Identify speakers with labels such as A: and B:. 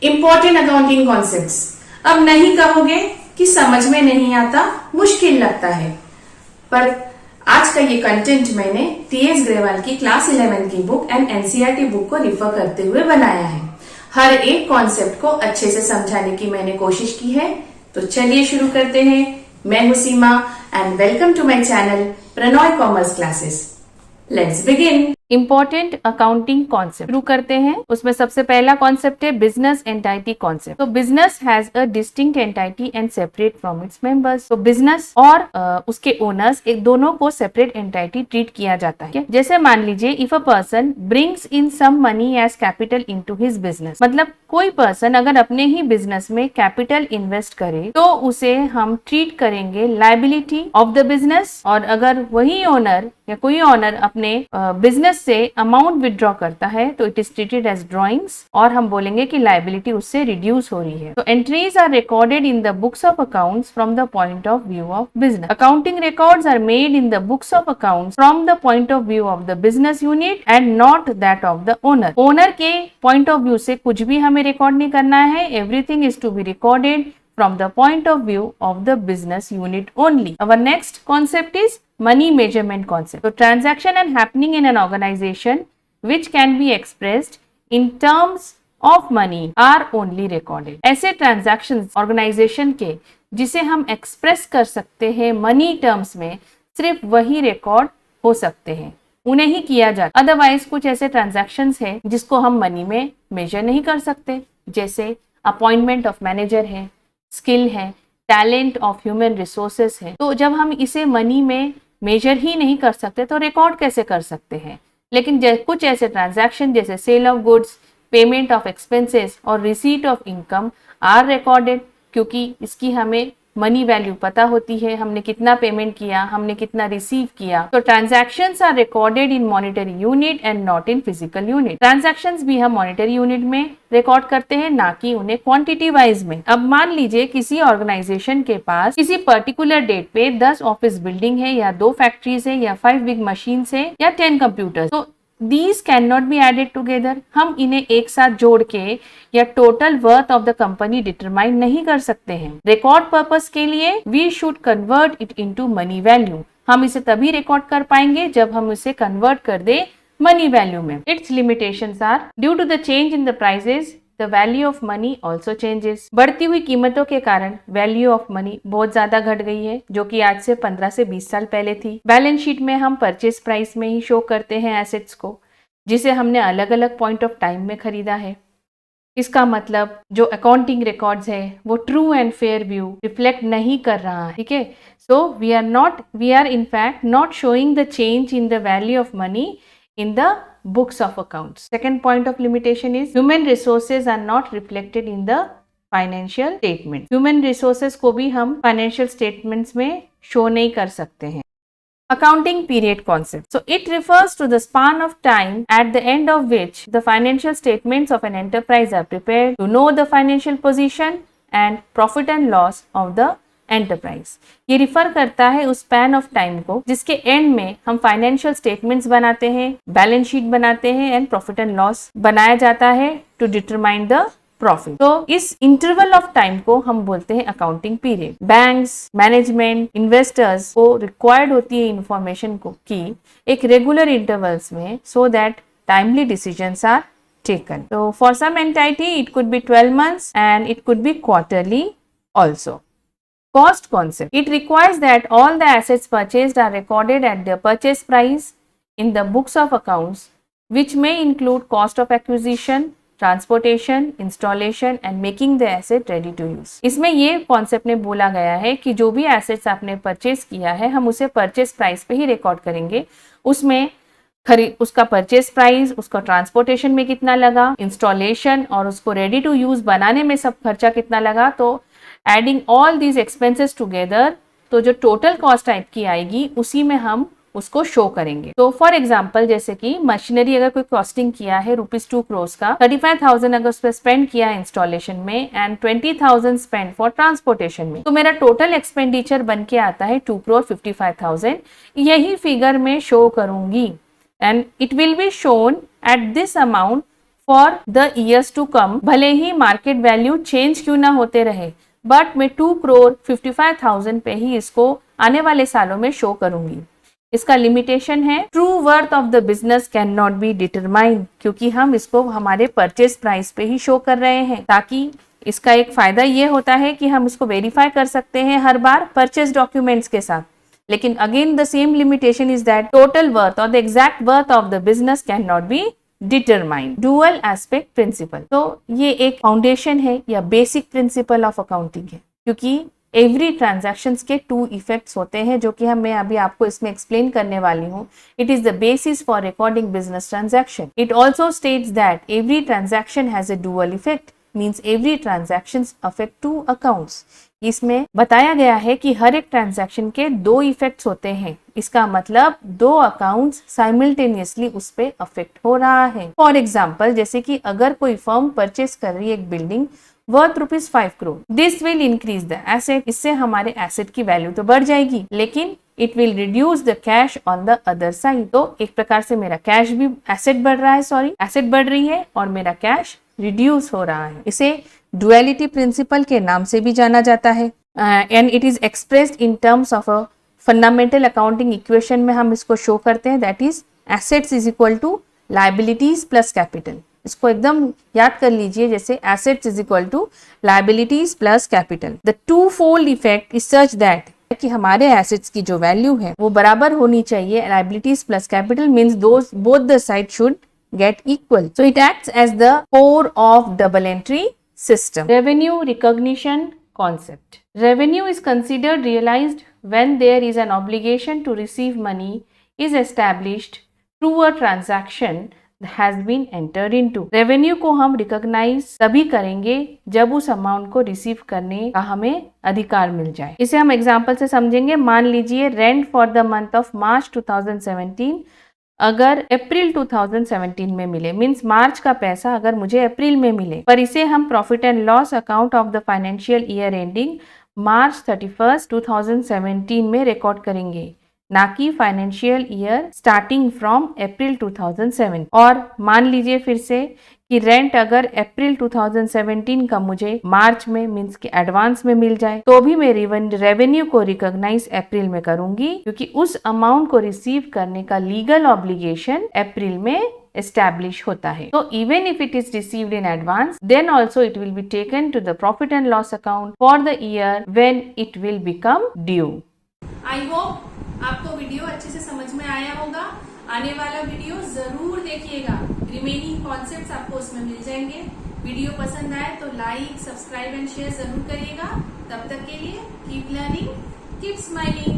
A: Important accounting concepts. अब नहीं कहोगे कि समझ में नहीं आता, मुश्किल लगता है, पर आज का ये कंटेंट मैंने टीएस ग्रेवाल की क्लास 11 की बुक एंड एनसीईआरटी बुक को रिफर करते हुए बनाया है। हर एक कॉन्सेप्ट को अच्छे से समझाने की मैंने कोशिश की है। तो चलिए शुरू करते हैं। मैं हूं Seema and welcome to my channel Pranoy commerce classes. Let's begin.
B: Important accounting concept शुरू करते हैं। उसमें सबसे पहला कॉन्सेप्ट है बिजनेस एंटाइटी कॉन्सेप्ट। तो business has a distinct entity and separate from its members. तो बिजनेस और उसके ओनर्स एक दोनों को सेपरेट एंटाइटी ट्रीट किया जाता है। जैसे मान लीजिए if a person brings in some money as capital into his business, मतलब कोई पर्सन अगर अपने ही बिजनेस में कैपिटल इन्वेस्ट करे तो उसे हम ट्रीट करेंगे लायबिलिटी ऑफ द बिजनेस। और अगर वही ओनर या कोई ओनर अपने बिजनेस से अमाउंट विड्रॉ करता है तो it is treated as drawings और हम बोलेंगे कि लायबिलिटी उससे रिड्यूस हो रही है। तो entries are recorded in the books of accounts from the point of view of business. Accounting records are made in the books of accounts from the point of view of the business unit and not that of the owner. Owner के point of view से कुछ भी हमें record नहीं करना है। Everything is to be recorded from the point of view of the business unit only. Our next concept is money measurement concept. So transaction and happening in an organization which can be expressed in terms of money are only recorded. ऐसे transactions organization के जिसे हम express कर सकते हैं money terms में, सिर्फ वही record हो सकते हैं, उन्हें ही किया जाता। अदरवाइज कुछ ऐसे ट्रांजैक्शंस है जिसको हम मनी में मेजर नहीं कर सकते, जैसे अपॉइंटमेंट ऑफ मैनेजर है, स्किल है, टैलेंट ऑफ ह्यूमन रिसोर्सेस है। तो जब हम इसे मनी में मेजर ही नहीं कर सकते तो रिकॉर्ड कैसे कर सकते हैं। लेकिन कुछ ऐसे ट्रांजैक्शन जैसे sale of goods, payment of expenses और receipt of income are recorded, क्योंकि इसकी हमें मनी वैल्यू पता होती है, हमने कितना पेमेंट किया, हमने कितना रिसीव किया। तो transactions are recorded in monetary unit and not in physical unit. Transactions भी हम मॉनेटरी यूनिट में रिकॉर्ड करते हैं, ना कि उन्हें क्वांटिटी वाइज में। अब मान लीजिए किसी ऑर्गेनाइजेशन के पास किसी पर्टिकुलर डेट पे 10 ऑफिस बिल्डिंग है या 2 फैक्ट्रीज है या 5 बिग मशीन्स है या 10 कंप्यूटर्स। तो These cannot be added together. हम इन्हें एक साथ जोड़ के या total worth of the company determine नहीं कर सकते हैं। रिकॉर्ड पर्पस के लिए we should convert it into money value. हम इसे तभी रिकॉर्ड कर पाएंगे जब हम इसे कन्वर्ट कर दे मनी वैल्यू में। Its limitations are due to the change in the prices the value of money also changes. बढ़ती हुई कीमतों के कारण वैल्यू ऑफ मनी बहुत ज्यादा घट गई है, जो कि आज से 15 से 20 साल पहले थी। बैलेंस शीट में हम परचेज प्राइस में ही शो करते हैं एसेट्स को, जिसे हमने अलग अलग पॉइंट ऑफ टाइम में खरीदा है। इसका मतलब जो अकाउंटिंग रिकॉर्ड्स है वो true and fair view reflect नहीं कर रहा है। ठीक है, so we are in fact not showing the change in the value of money in the books of accounts. Second point of limitation is human resources are not reflected in the financial statement. Human resources को भी हम financial statements में show नहीं कर सकते हैं। Accounting period concept. So it refers to the span of time at the end of which the financial statements of an enterprise are prepared to know the financial position and profit and loss of the enterprise. ये refer करता है उस span of time को जिसके and में हम financial statements बनाते हैं, बैलेंस शीट बनाते हैं एंड प्रॉफिट एंड लॉस बनाया जाता है टू डिटरमाइन द प्रॉफिट। तो इस इंटरवल ऑफ टाइम को हम बोलते हैं accounting period. Banks, management, investors को रिक्वायर्ड होती है इंफॉर्मेशन को की एक रेगुलर इंटरवल्स में, so that timely decisions are taken. तो for some entity it could be 12 months and it could be quarterly also. Cost concept. It requires that all the assets purchased are recorded at their purchase price in the books of accounts, which may include cost of acquisition, transportation, installation and making the asset ready to use. इसमें ये concept में बोला गया है कि जो भी assets आपने परचेज किया है हम उसे परचेज प्राइस पे ही रिकॉर्ड करेंगे। उसमें उसका परचेज प्राइस, उसका ट्रांसपोर्टेशन में कितना लगा, इंस्टॉलेशन और उसको रेडी टू यूज बनाने में सब खर्चा कितना लगा। तो adding all these expenses together, तो जो टोटल कॉस्ट टाइप की आएगी उसी में हम उसको शो करेंगे। तो फॉर एग्जांपल जैसे कि मशीनरी अगर कोई कॉस्टिंग किया है ₹2 crores का, 35,000 अगर उस पर स्पेंड किया है इंस्टॉलेशन में एंड 20,000 स्पेंड फॉर ट्रांसपोर्टेशन में, तो मेरा टोटल एक्सपेंडिचर बन के आता है 2,55,000। यही फिगर में शो करूंगी and it will be shown at this amount for the years to come, भले ही मार्केट वैल्यू चेंज क्यों ना होते रहे, बट मैं 2,55,000 पे ही इसको आने वाले सालों में शो करूंगी। इसका लिमिटेशन है true worth of the business can not be determined, क्योंकि हम इसको हमारे परचेज प्राइस पे ही शो कर रहे हैं, ताकि इसका एक फायदा ये होता है कि हम इसको वेरीफाई कर सकते हैं हर बार परचेज डॉक्यूमेंट्स के साथ। लेकिन again the same limitation is that total worth और the exact worth of the business can not be determined. Dual aspect principle, तो ये एक फाउंडेशन है या बेसिक प्रिंसिपल ऑफ अकाउंटिंग है, क्योंकि एवरी ट्रांजैक्शंस के 2 इफेक्ट्स होते हैं, जो कि मैं अभी आपको इसमें एक्सप्लेन करने वाली हूँ। It is the basis for recording business transaction. It also states that every transaction has a dual effect, means every transactions affect 2 accounts. इसमें बताया गया है कि हर एक ट्रांजैक्शन के 2 इफेक्ट्स होते हैं, इसका मतलब 2 अकाउंट्स साइमल्टेनियसली उस पे अफेक्ट हो रहा है। फॉर एग्जाम्पल, जैसे कि अगर कोई फर्म परचेस कर रही है एक building worth ₹5 crore, this will increase the asset, इससे हमारे एसेट की वैल्यू तो बढ़ जाएगी, लेकिन it will reduce the cash on the other side. तो एक प्रकार से मेरा कैश भी एसेट बढ़ रहा है, एसेट बढ़ रही है और मेरा कैश रिड्यूस हो रहा है। इसे डुअलिटी प्रिंसिपल के नाम से भी जाना जाता है, and it is expressed in terms of a fundamental accounting equation में हम इसको शो करते हैं, that is assets is equal to liabilities plus capital. इसको एकदम याद कर लीजिए, जैसे assets is equal to liabilities plus capital. The two fold effect is such that कि हमारे एसेट्स की जो वैल्यू है वो बराबर होनी चाहिए, liabilities plus capital means those both the side should get equal. So it acts as the core of double entry system. Revenue recognition concept. Revenue is considered realized when there is an obligation to receive money is established through a transaction has been entered into. Revenue को हम recognize तभी करेंगे जब उस amount को receive करने का हमें अधिकार मिल जाए। इसे हम एग्जाम्पल से समझेंगे। मान लीजिए rent for the month of March 2017 अगर अप्रैल 2017 में मिले, मीन्स मार्च का पैसा अगर मुझे अप्रैल में मिले, पर इसे हम profit and loss account of the financial year ending मार्च 31, 2017 में रिकॉर्ड करेंगे, ना कि financial year starting from April 2007। और मान लीजिए फिर से कि रेंट अगर अप्रैल 2017 का मुझे मार्च में मीन्स कि एडवांस में मिल जाए, तो भी मैं रेवेन्यू को रिकॉग्नाइज अप्रैल में करूंगी, क्योंकि उस अमाउंट को रिसीव करने का लीगल ऑब्लिगेशन अप्रैल में एस्टैब्लिश होता है। तो even if it is received in advance, then also it will be taken to the profit and loss account for the year when it will become due.
A: I hope आपको video अच्छे से समझ में आया होगा। आने वाला वीडियो जरूर देखिएगा, रिमेनिंग कॉन्सेप्ट्स आपको उसमें मिल जाएंगे। वीडियो पसंद आए तो लाइक, सब्सक्राइब एंड शेयर जरूर करिएगा। तब तक के लिए कीप लर्निंग, कीप स्माइलिंग।